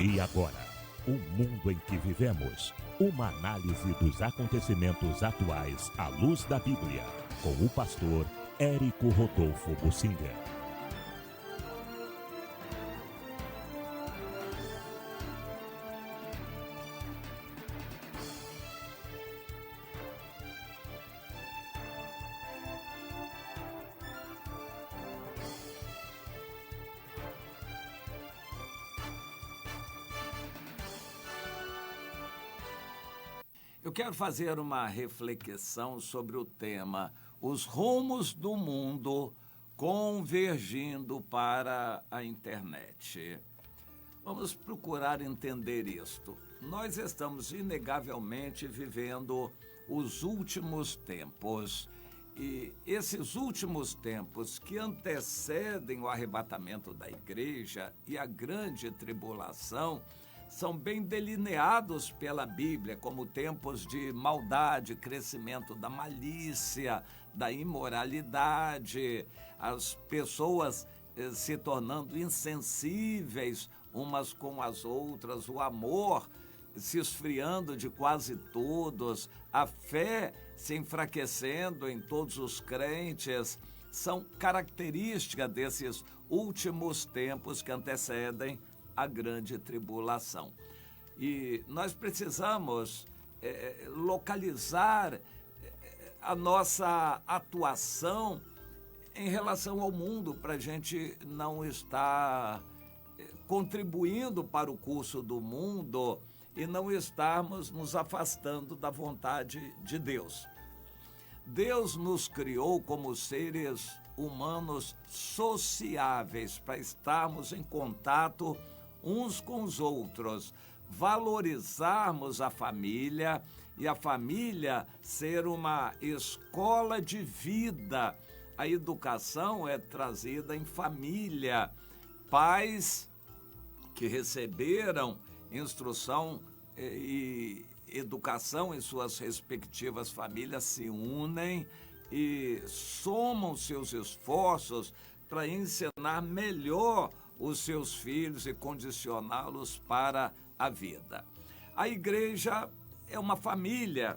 E agora, o mundo em que vivemos. Uma análise dos acontecimentos atuais à luz da Bíblia. Com o pastor Érico Rodolfo Bussinger. Eu quero fazer uma reflexão sobre o tema Os rumos do mundo convergindo para a internet. Vamos procurar entender isto. Nós estamos inegavelmente vivendo os últimos tempos. E esses últimos tempos que antecedem o arrebatamento da igreja e a grande tribulação são bem delineados pela Bíblia como tempos de maldade, crescimento da malícia, da imoralidade, as pessoas se tornando insensíveis umas com as outras, o amor se esfriando de quase todos, a fé se enfraquecendo em todos os crentes, são características desses últimos tempos que antecedem a grande tribulação. E nós precisamos localizar a nossa atuação em relação ao mundo para a gente não estar contribuindo para o curso do mundo e não estarmos nos afastando da vontade de Deus. Deus nos criou como seres humanos sociáveis para estarmos em contato uns com os outros, valorizarmos a família e a família ser uma escola de vida. A educação é trazida em família. Pais que receberam instrução e educação em suas respectivas famílias se unem e somam seus esforços para ensinar melhor os seus filhos e condicioná-los para a vida. A igreja é uma família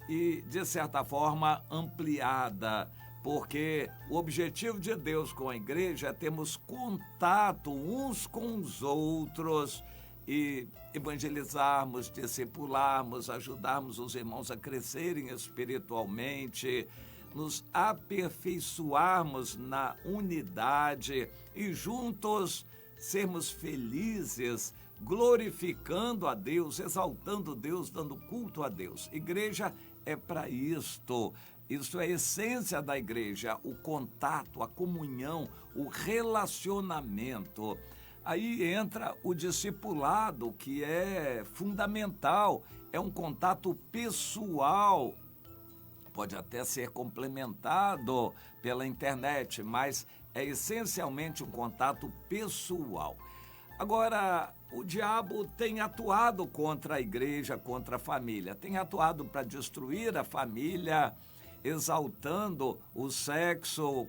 e, de certa forma, ampliada, porque o objetivo de Deus com a igreja é termos contato uns com os outros e evangelizarmos, discipularmos, ajudarmos os irmãos a crescerem espiritualmente, nos aperfeiçoarmos na unidade e juntos sermos felizes, glorificando a Deus, exaltando Deus, dando culto a Deus. Igreja é para isto. Isso é a essência da igreja, o contato, a comunhão, o relacionamento. Aí entra o discipulado, que é fundamental, é um contato pessoal. Pode até ser complementado pela internet, mas é essencialmente um contato pessoal. Agora, o diabo tem atuado contra a igreja, contra a família, tem atuado para destruir a família, exaltando o sexo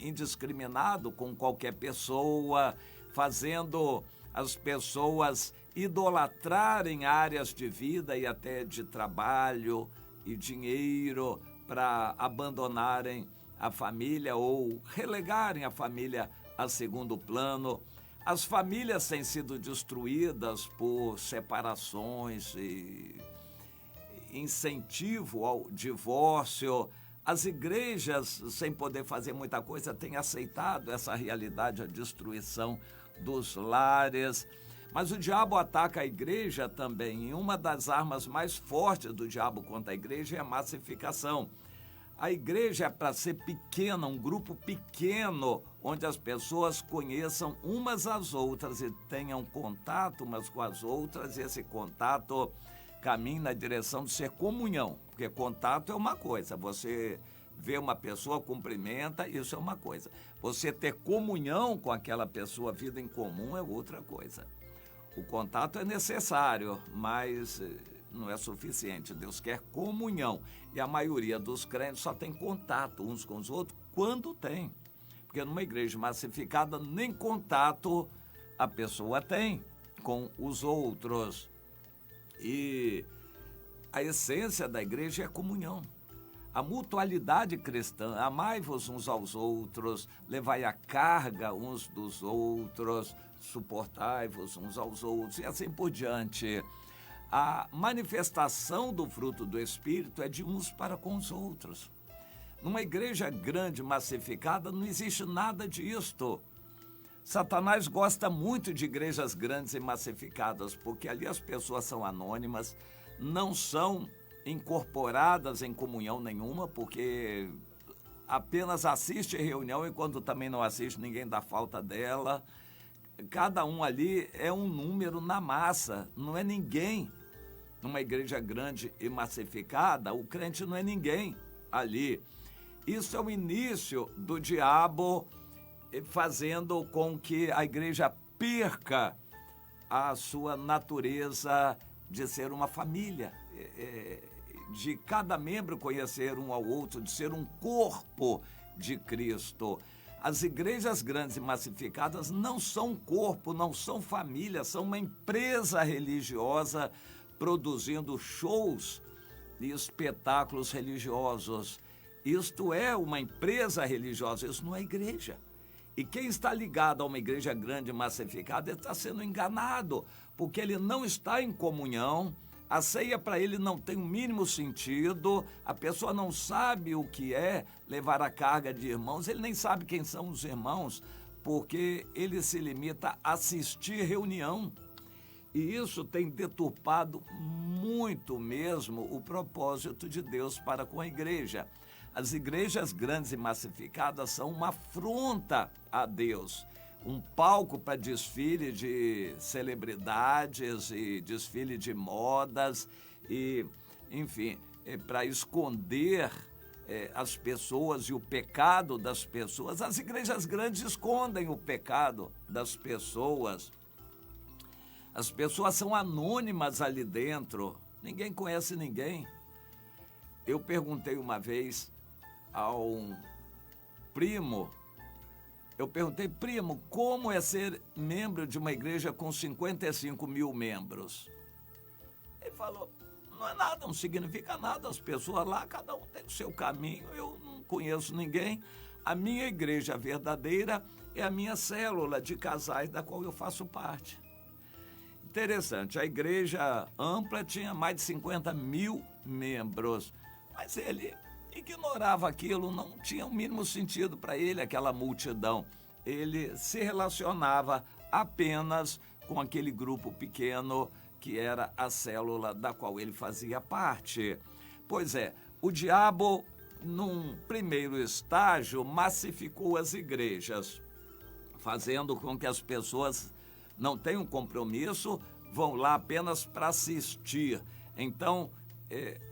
indiscriminado com qualquer pessoa, fazendo as pessoas idolatrarem áreas de vida e até de trabalho e dinheiro para abandonarem a família ou relegarem a família a segundo plano. As famílias têm sido destruídas por separações e incentivo ao divórcio. As igrejas, sem poder fazer muita coisa, têm aceitado essa realidade, a destruição dos lares. Mas o diabo ataca a igreja também, e uma das armas mais fortes do diabo contra a igreja é a massificação. A igreja é para ser pequena, um grupo pequeno, onde as pessoas conheçam umas às outras e tenham contato umas com as outras, e esse contato caminhe na direção de ser comunhão, porque contato é uma coisa, você vê uma pessoa, cumprimenta, isso é uma coisa. Você ter comunhão com aquela pessoa, vida em comum, é outra coisa. O contato é necessário, mas não é suficiente. Deus quer comunhão. E a maioria dos crentes só tem contato uns com os outros quando tem. Porque numa igreja massificada, nem contato a pessoa tem. com os outros. E a essência da igreja é a comunhão. A mutualidade cristã, amai-vos uns aos outros, levai a carga uns dos outros, suportai-vos uns aos outros, e assim por diante. A manifestação do fruto do Espírito é de uns para com os outros. Numa igreja grande, massificada, não existe nada disto. Satanás gosta muito de igrejas grandes e massificadas, porque ali as pessoas são anônimas, não são incorporadas em comunhão nenhuma, porque apenas assiste a reunião e quando também não assiste, ninguém dá falta dela. Cada um ali é um número na massa, não é ninguém. Numa igreja grande e massificada, o crente não é ninguém ali. Isso é o início do diabo fazendo com que a igreja perca a sua natureza de ser uma família, de cada membro conhecer um ao outro, de ser um corpo de Cristo. As igrejas grandes e massificadas não são corpo, não são família, são uma empresa religiosa produzindo shows e espetáculos religiosos. Isto é uma empresa religiosa, isso não é igreja. E quem está ligado a uma igreja grande e massificada está sendo enganado, porque ele não está em comunhão, a ceia para ele não tem o mínimo sentido, a pessoa não sabe o que é levar a carga de irmãos, ele nem sabe quem são os irmãos, porque ele se limita a assistir reunião. E isso tem deturpado muito mesmo o propósito de Deus para com a igreja. As igrejas grandes e massificadas são uma afronta a Deus, um palco para desfile de celebridades e desfile de modas e, enfim, para esconder as pessoas e o pecado das pessoas. As igrejas grandes escondem o pecado das pessoas. As pessoas são anônimas ali dentro, ninguém conhece ninguém. Eu perguntei uma vez a um primo, primo, como é ser membro de uma igreja com 55 mil membros? Ele falou, não é nada, não significa nada, as pessoas lá, cada um tem o seu caminho, eu não conheço ninguém. A minha igreja verdadeira é a minha célula de casais da qual eu faço parte. Interessante, a igreja ampla tinha mais de 50 mil membros, mas ele ignorava aquilo, não tinha o mínimo sentido para ele aquela multidão. Ele se relacionava apenas com aquele grupo pequeno que era a célula da qual ele fazia parte. Pois é, o diabo, num primeiro estágio, massificou as igrejas, fazendo com que as pessoas não tenham compromisso, vão lá apenas para assistir. Então,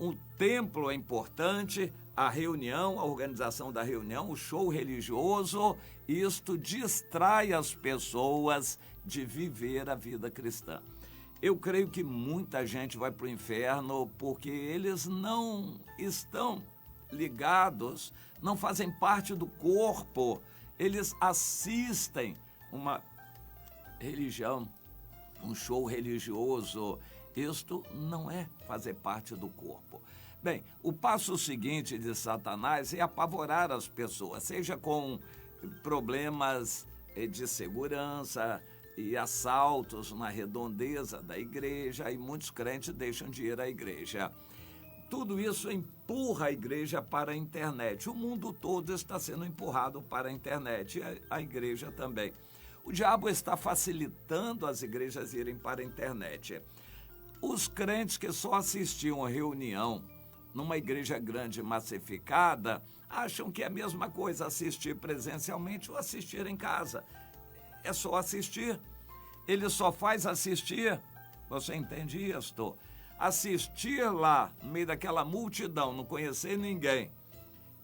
o templo é importante, a reunião, a organização da reunião, o show religioso, isto distrai as pessoas de viver a vida cristã. Eu creio que muita gente vai para o inferno porque eles não estão ligados, não fazem parte do corpo, eles assistem uma religião, um show religioso. Isto não é fazer parte do corpo. Bem, o passo seguinte de Satanás é apavorar as pessoas, seja com problemas de segurança e assaltos na redondeza da igreja, e muitos crentes deixam de ir à igreja. Tudo isso empurra a igreja para a internet. O mundo todo está sendo empurrado para a internet, e a igreja também. O diabo está facilitando as igrejas irem para a internet. Os crentes que só assistiam a reunião numa igreja grande massificada acham que é a mesma coisa assistir presencialmente ou assistir em casa. É só assistir. Ele só faz assistir. Você entende isso? Assistir lá, no meio daquela multidão, não conhecer ninguém,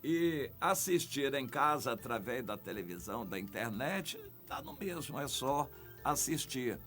e assistir em casa através da televisão, da internet, está no mesmo, é só assistir.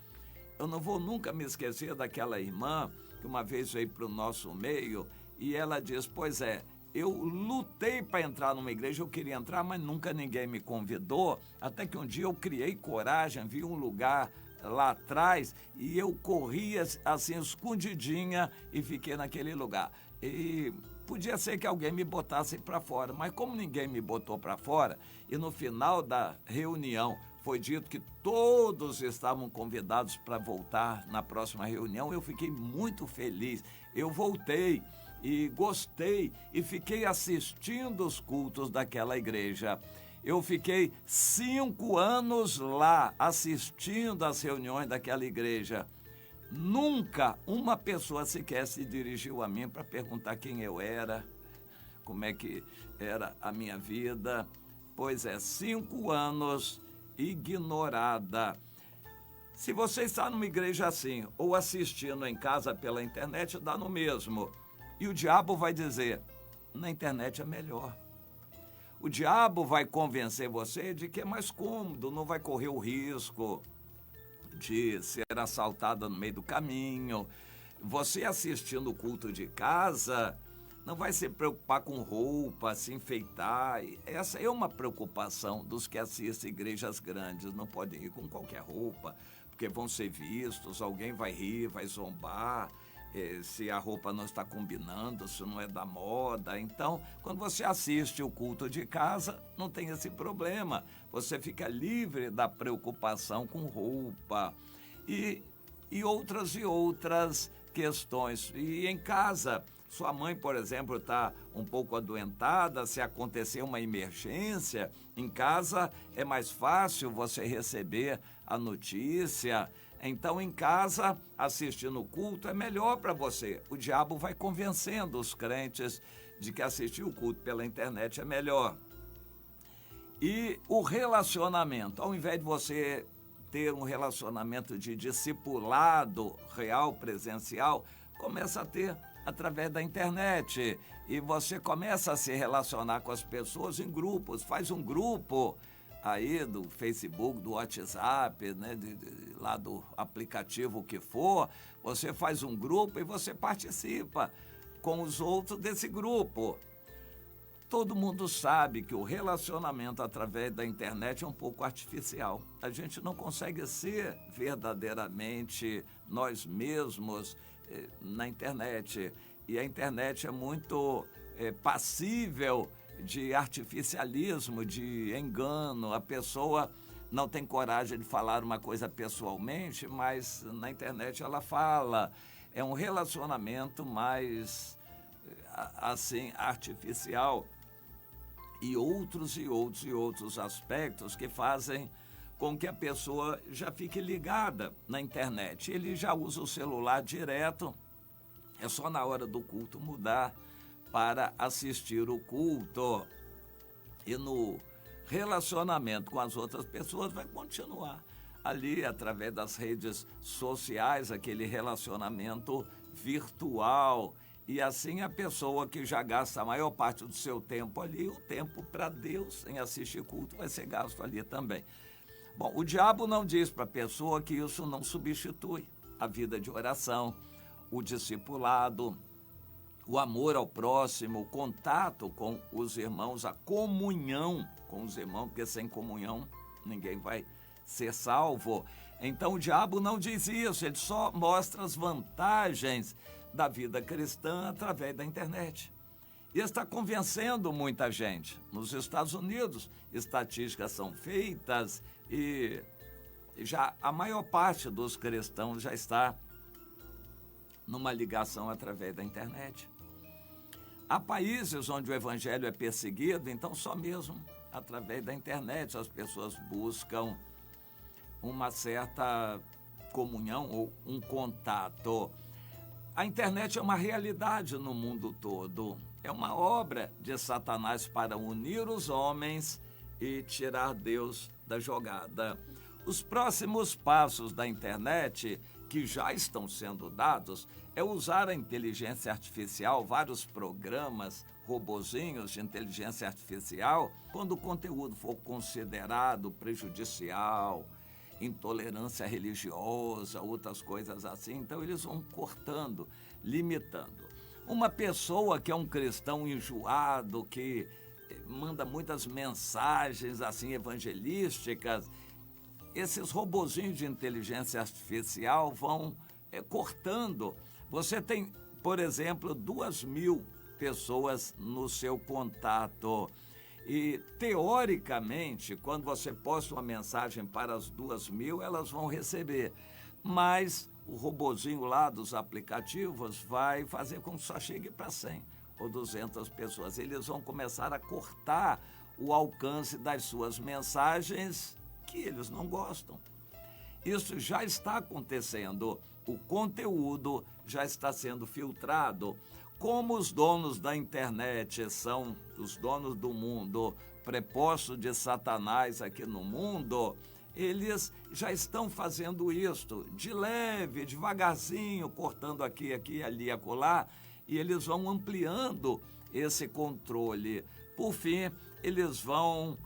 Eu não vou nunca me esquecer daquela irmã que uma vez veio para o nosso meio e ela diz, pois é, eu lutei para entrar numa igreja, eu queria entrar, mas nunca ninguém me convidou, até que um dia eu criei coragem, vi um lugar lá atrás e eu corria assim escondidinha e fiquei naquele lugar. E podia ser que alguém me botasse para fora, mas como ninguém me botou para fora, e no final da reunião foi dito que todos estavam convidados para voltar na próxima reunião, eu fiquei muito feliz. Eu voltei e gostei e fiquei assistindo os cultos daquela igreja. Eu fiquei 5 anos lá assistindo às reuniões daquela igreja. Nunca uma pessoa sequer se dirigiu a mim para perguntar quem eu era, como é que era a minha vida. Pois é, 5 anos ignorada. Se você está numa igreja assim, ou assistindo em casa pela internet, dá no mesmo. E o diabo vai dizer, na internet é melhor. O diabo vai convencer você de que é mais cômodo, não vai correr o risco de ser assaltada no meio do caminho. Você assistindo o culto de casa, não vai se preocupar com roupa, se enfeitar. Essa é uma preocupação dos que assistem igrejas grandes. Não podem ir com qualquer roupa, porque vão ser vistos, alguém vai rir, vai zombar, se a roupa não está combinando, se não é da moda. Então, quando você assiste o culto de casa, não tem esse problema. Você fica livre da preocupação com roupa e outras questões. E em casa, sua mãe, por exemplo, está um pouco adoentada, se acontecer uma emergência, em casa é mais fácil você receber a notícia. Então, em casa, assistindo o culto é melhor para você. O diabo vai convencendo os crentes de que assistir o culto pela internet é melhor. E o relacionamento, ao invés de você ter um relacionamento de discipulado real, presencial, começa a ter através da internet. E você começa a se relacionar com as pessoas em grupos, faz um grupo aí do Facebook, do WhatsApp, né, lá do aplicativo que for, você faz um grupo e você participa com os outros desse grupo. Todo mundo sabe que o relacionamento através da internet é um pouco artificial. A gente não consegue ser verdadeiramente nós mesmos na internet. E a internet é muito passível de artificialismo, de engano. A pessoa não tem coragem de falar uma coisa pessoalmente, mas na internet ela fala. É um relacionamento mais, assim, artificial. E outros aspectos que fazem com que a pessoa já fique ligada na internet. Ele já usa o celular direto, é só na hora do culto mudar para assistir o culto. E no relacionamento com as outras pessoas vai continuar ali através das redes sociais, aquele relacionamento virtual. E assim a pessoa que já gasta a maior parte do seu tempo ali, o tempo para Deus em assistir culto vai ser gasto ali também. Bom, o diabo não diz para a pessoa que isso não substitui a vida de oração, o discipulado, o amor ao próximo, o contato com os irmãos, a comunhão com os irmãos, porque sem comunhão ninguém vai ser salvo. Então o diabo não diz isso, ele só mostra as vantagens da vida cristã através da internet. E está convencendo muita gente. Nos Estados Unidos, estatísticas são feitas e já a maior parte dos cristãos já está numa ligação através da internet. Há países onde o evangelho é perseguido, então só mesmo através da internet as pessoas buscam uma certa comunhão ou um contato. A internet é uma realidade no mundo todo. É uma obra de Satanás para unir os homens e tirar Deus da jogada. Os próximos passos da internet, que já estão sendo dados, é usar a inteligência artificial, vários programas, robozinhos de inteligência artificial, quando o conteúdo for considerado prejudicial, intolerância religiosa, outras coisas assim. Então eles vão cortando, limitando. Uma pessoa que é um cristão enjoado, que manda muitas mensagens assim evangelísticas, esses robozinhos de inteligência artificial vão cortando. Você tem, por exemplo, 2.000 pessoas no seu contato. E, teoricamente, quando você posta uma mensagem para as 2.000, elas vão receber. Mas o robozinho lá dos aplicativos vai fazer com que só chegue para 100 ou 200 pessoas. Eles vão começar a cortar o alcance das suas mensagens que eles não gostam. Isso já está acontecendo. O conteúdo já está sendo filtrado. Como os donos da internet são os donos do mundo, prepostos de Satanás aqui no mundo, eles já estão fazendo isso de leve, devagarzinho, cortando aqui, ali, acolá, e eles vão ampliando esse controle. Por fim, eles vão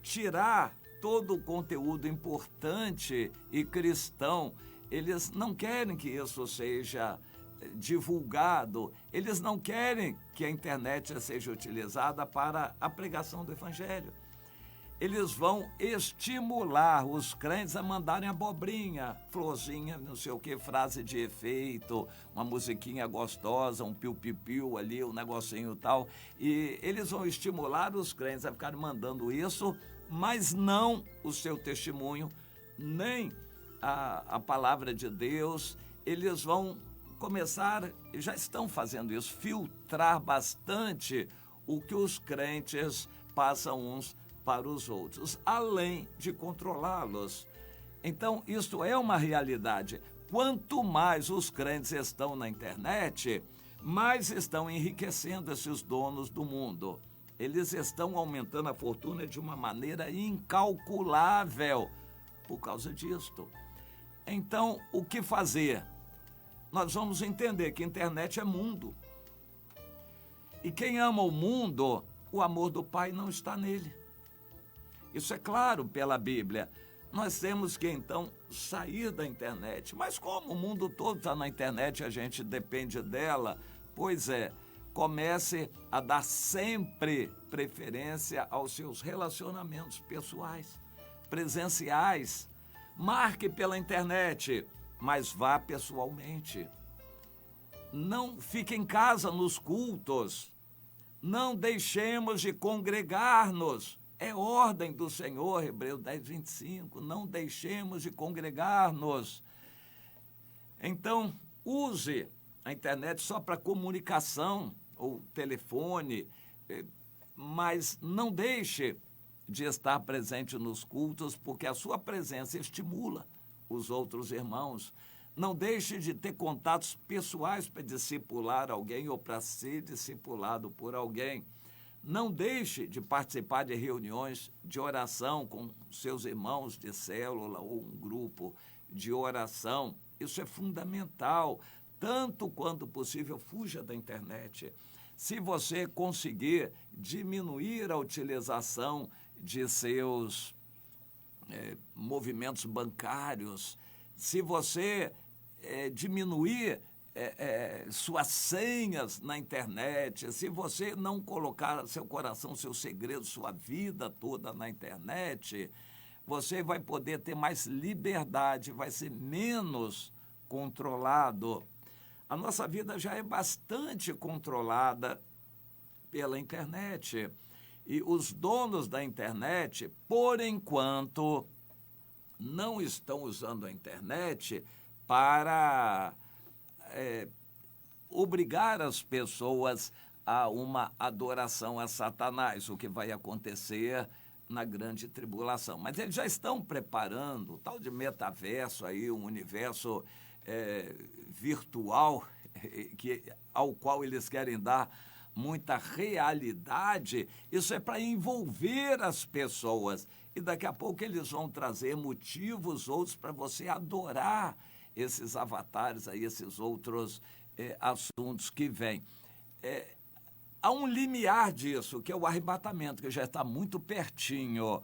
tirar todo o conteúdo importante e cristão. Eles não querem que isso seja divulgado, eles não querem que a internet seja utilizada para a pregação do evangelho. Eles vão estimular os crentes a mandarem abobrinha, florzinha, não sei o que, frase de efeito, uma musiquinha gostosa, um piu-piu-piu ali, um negocinho tal. E eles vão estimular os crentes a ficarem mandando isso, mas não o seu testemunho, nem a palavra de Deus. Eles vão começar, já estão fazendo isso, filtrar bastante o que os crentes passam uns para os outros, além de controlá-los. Então, isso é uma realidade. Quanto mais os crentes estão na internet, mais estão enriquecendo esses donos do mundo. Eles estão aumentando a fortuna de uma maneira incalculável por causa disto. Então, o que fazer? Nós vamos entender que a internet é mundo. E quem ama o mundo, o amor do Pai não está nele. Isso é claro pela Bíblia. Nós temos que, então, sair da internet. Mas como o mundo todo está na internet, a gente depende dela? Pois é, comece a dar sempre preferência aos seus relacionamentos pessoais, presenciais. Marque pela internet, mas vá pessoalmente. Não fique em casa nos cultos. Não deixemos de congregar-nos. É ordem do Senhor, Hebreus 10:25. Não deixemos de congregar-nos. Então, use a internet só para comunicação ou telefone, mas não deixe de estar presente nos cultos, porque a sua presença estimula os outros irmãos. Não deixe de ter contatos pessoais para discipular alguém ou para ser discipulado por alguém. Não deixe de participar de reuniões de oração com seus irmãos de célula ou um grupo de oração. Isso é fundamental. Tanto quanto possível, fuja da internet. Se você conseguir diminuir a utilização de seus movimentos bancários, se você diminuir suas senhas na internet, se você não colocar seu coração, seu segredo, sua vida toda na internet, você vai poder ter mais liberdade, vai ser menos controlado. A nossa vida já é bastante controlada pela internet. E os donos da internet, por enquanto, não estão usando a internet para obrigar as pessoas a uma adoração a Satanás, o que vai acontecer na grande tribulação. Mas eles já estão preparando o tal de metaverso aí, um universo virtual ao qual eles querem dar muita realidade. Isso é para envolver as pessoas. E daqui a pouco eles vão trazer motivos outros para você adorar esses avatares aí, esses outros assuntos que vêm. Há um limiar disso, que é o arrebatamento, que já está muito pertinho.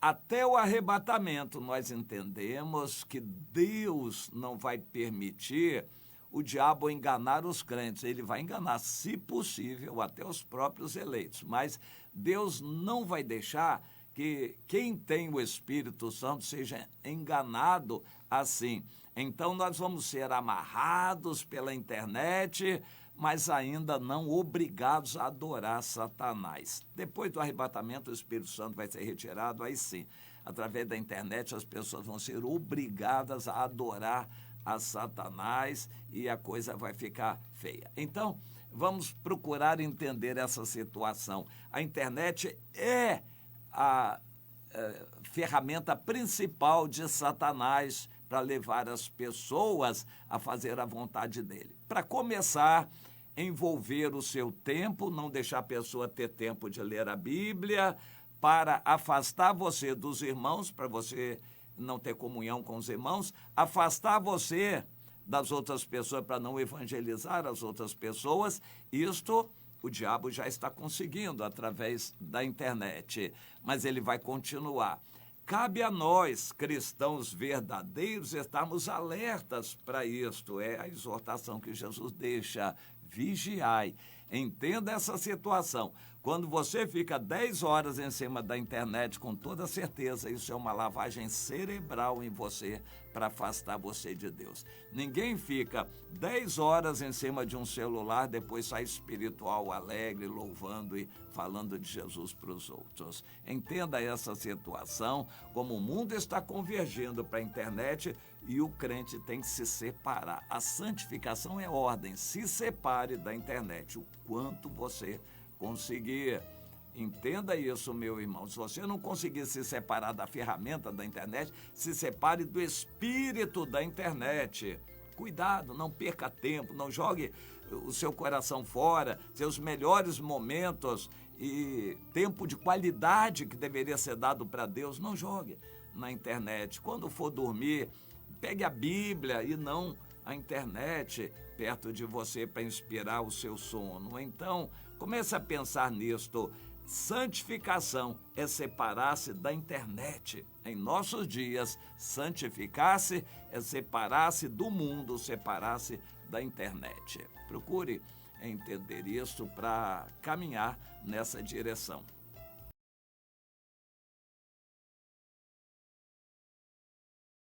Até o arrebatamento, nós entendemos que Deus não vai permitir o diabo enganar os crentes. Ele vai enganar, se possível, até os próprios eleitos. Mas Deus não vai deixar que quem tem o Espírito Santo seja enganado assim. Então, nós vamos ser amarrados pela internet, mas ainda não obrigados a adorar Satanás. Depois do arrebatamento, o Espírito Santo vai ser retirado, aí sim, através da internet, as pessoas vão ser obrigadas a adorar a Satanás e a coisa vai ficar feia. Então, vamos procurar entender essa situação. A internet é a ferramenta principal de Satanás para levar as pessoas a fazer a vontade dele. Para começar, envolver o seu tempo, não deixar a pessoa ter tempo de ler a Bíblia, para afastar você dos irmãos, para você não ter comunhão com os irmãos, afastar você das outras pessoas para não evangelizar as outras pessoas. Isto o diabo já está conseguindo através da internet, mas ele vai continuar. Cabe a nós, cristãos verdadeiros, estarmos alertas para isto. É a exortação que Jesus deixa: vigiai. Entenda essa situação. Quando você fica 10 horas em cima da internet, com toda certeza, isso é uma lavagem cerebral em você para afastar você de Deus. Ninguém fica 10 horas em cima de um celular, depois sai espiritual, alegre, louvando e falando de Jesus para os outros. Entenda essa situação, como o mundo está convergindo para a internet e o crente tem que se separar. A santificação é ordem, se separe da internet o quanto você conseguir. Entenda isso, meu irmão. Se você não conseguir se separar da ferramenta da internet, se separe do espírito da internet. Cuidado, não perca tempo, não jogue o seu coração fora, seus melhores momentos e tempo de qualidade que deveria ser dado para Deus, não jogue na internet. Quando for dormir, pegue a Bíblia e não a internet perto de você para inspirar o seu sono. Então, comece a pensar nisto. Santificação é separar-se da internet. Em nossos dias, santificar-se é separar-se do mundo, separar-se da internet. Procure entender isso para caminhar nessa direção.